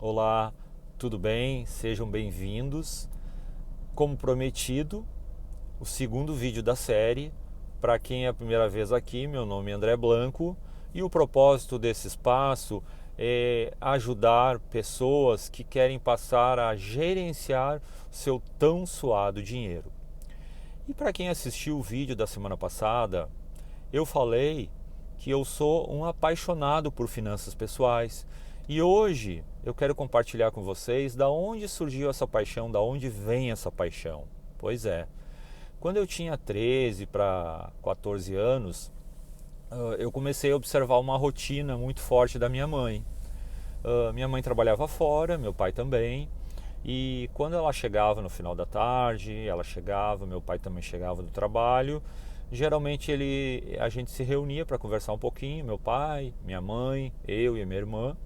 Olá, tudo bem? Sejam bem-vindos. Como prometido, o segundo vídeo da série. Para quem é a primeira vez aqui, meu nome é André Blanco e o propósito desse espaço é ajudar pessoas que querem passar a gerenciar seu tão suado dinheiro. E para quem assistiu o vídeo da semana passada, eu falei que eu sou um apaixonado por finanças pessoais e hoje eu quero compartilhar com vocês da onde surgiu essa paixão, da onde vem essa paixão. Pois é, quando eu tinha 13 para 14 anos, eu comecei a observar uma rotina muito forte da minha mãe. Minha mãe trabalhava fora, meu pai também. E quando ela chegava no final da tarde, meu pai também chegava do trabalho. Geralmente a gente se reunia para conversar um pouquinho, meu pai, minha mãe, eu e a minha irmã.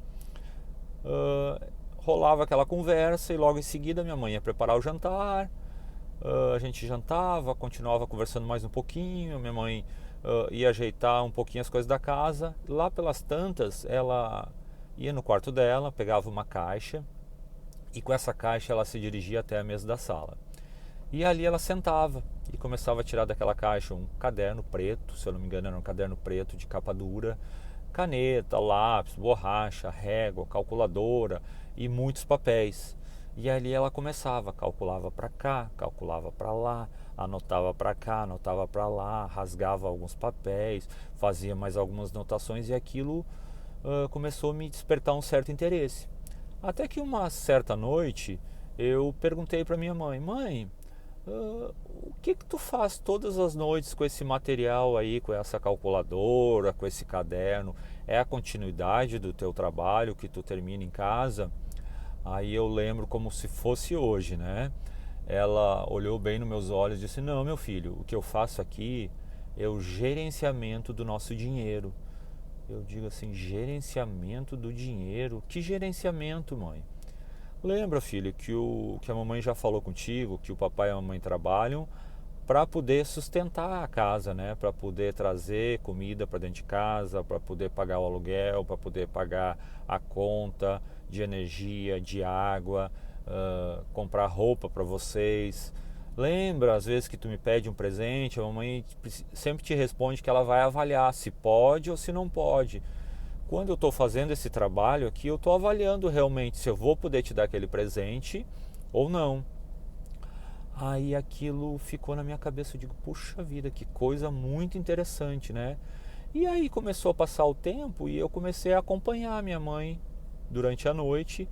Rolava aquela conversa e logo em seguida minha mãe ia preparar o jantar. A gente jantava, continuava conversando mais um pouquinho. Minha mãe ia ajeitar um pouquinho as coisas da casa. Lá pelas tantas, ela ia no quarto dela, pegava uma caixa e com essa caixa ela se dirigia até a mesa da sala. E ali ela sentava e começava a tirar daquela caixa um caderno preto, se eu não me engano era um caderno preto de capa dura, caneta, lápis, borracha, régua, calculadora e muitos papéis. E ali ela começava, calculava para cá, calculava para lá, anotava para cá, anotava para lá, rasgava alguns papéis, fazia mais algumas anotações e aquilo começou a me despertar um certo interesse. Até que uma certa noite eu perguntei para minha mãe: Mãe, o que tu faz todas as noites com esse material aí, com essa calculadora, com esse caderno? É a continuidade do teu trabalho que tu termina em casa? Aí eu lembro como se fosse hoje, né? Ela olhou bem nos meus olhos e disse: Não, meu filho, o que eu faço aqui é o gerenciamento do nosso dinheiro. Eu digo assim: gerenciamento do dinheiro? Que gerenciamento, mãe? Lembra, filho, que a mamãe já falou contigo, que o papai e a mamãe trabalham para poder sustentar a casa, né? Para poder trazer comida para dentro de casa, para poder pagar o aluguel, para poder pagar a conta de energia, de água, comprar roupa para vocês. Lembra, às vezes que tu me pede um presente, a mamãe sempre te responde que ela vai avaliar se pode ou se não pode. Quando eu estou fazendo esse trabalho aqui, eu estou avaliando realmente se eu vou poder te dar aquele presente ou não. Aí aquilo ficou na minha cabeça, eu digo, puxa vida, que coisa muito interessante, né? E aí começou a passar o tempo e eu comecei a acompanhar a minha mãe durante a noite.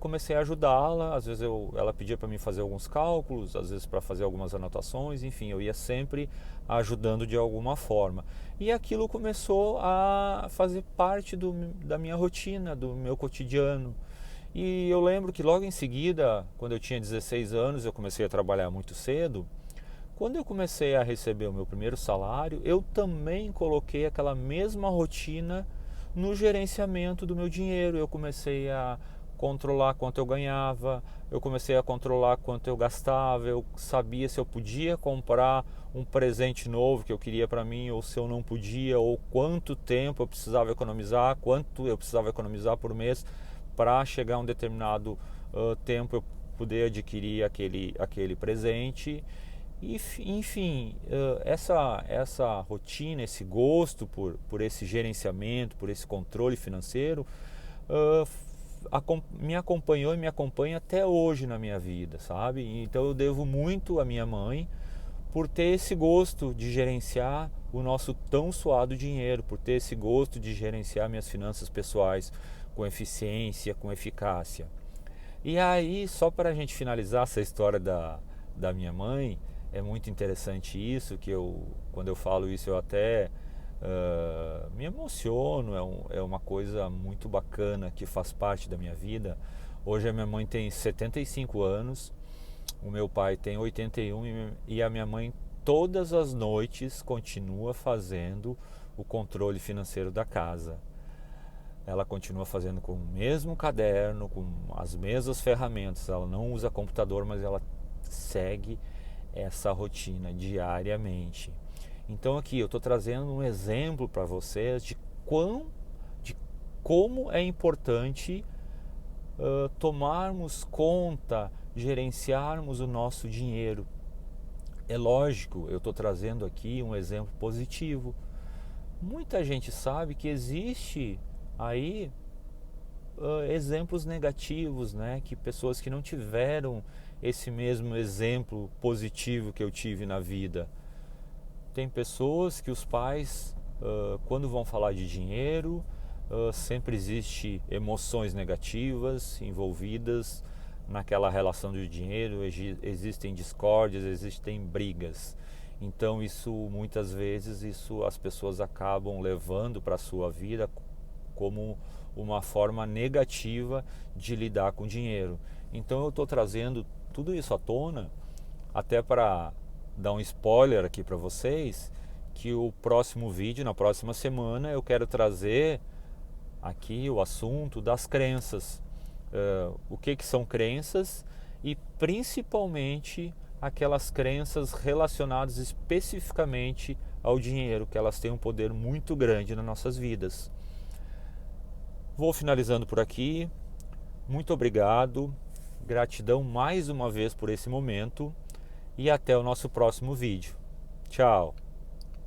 Comecei a ajudá-la, às vezes ela pedia para mim fazer alguns cálculos, às vezes para fazer algumas anotações, enfim, eu ia sempre ajudando de alguma forma. E aquilo começou a fazer parte da minha rotina, do meu cotidiano. E eu lembro que logo em seguida, quando eu tinha 16 anos, eu comecei a trabalhar muito cedo. Quando eu comecei a receber o meu primeiro salário, eu também coloquei aquela mesma rotina no gerenciamento do meu dinheiro. Eu comecei a controlar quanto eu ganhava, eu comecei a controlar quanto eu gastava, eu sabia se eu podia comprar um presente novo que eu queria para mim ou se eu não podia, ou quanto tempo eu precisava economizar, quanto eu precisava economizar por mês para chegar a um determinado tempo eu poder adquirir aquele presente. E, enfim, essa rotina, esse gosto por esse gerenciamento, por esse controle financeiro, me acompanhou e me acompanha até hoje na minha vida, sabe? Então eu devo muito à minha mãe por ter esse gosto de gerenciar o nosso tão suado dinheiro, por ter esse gosto de gerenciar minhas finanças pessoais com eficiência, com eficácia. E aí, só para a gente finalizar essa história da minha mãe, é muito interessante isso, quando eu falo isso eu até me emociono, é uma coisa muito bacana que faz parte da minha vida. Hoje a minha mãe tem 75 anos, o meu pai tem 81 e a minha mãe todas as noites continua fazendo o controle financeiro da casa. Ela continua fazendo com o mesmo caderno, com as mesmas ferramentas. Ela não usa computador, mas ela segue essa rotina diariamente. Então aqui eu estou trazendo um exemplo para vocês de como é importante tomarmos conta, gerenciarmos o nosso dinheiro. É lógico, eu estou trazendo aqui um exemplo positivo. Muita gente sabe que existe aí exemplos negativos, né? Que pessoas que não tiveram esse mesmo exemplo positivo que eu tive na vida. Tem pessoas que os pais, quando vão falar de dinheiro, sempre existe emoções negativas envolvidas naquela relação de dinheiro, existem discórdias, existem brigas. Então isso muitas vezes as pessoas acabam levando para a sua vida como uma forma negativa de lidar com dinheiro. Então eu estou trazendo tudo isso à tona até para dar um spoiler aqui para vocês, que o próximo vídeo, na próxima semana, eu quero trazer aqui o assunto das crenças. O que são crenças e principalmente aquelas crenças relacionadas especificamente ao dinheiro, que elas têm um poder muito grande nas nossas vidas. Vou finalizando por aqui. Muito obrigado. Gratidão mais uma vez por esse momento e até o nosso próximo vídeo. Tchau!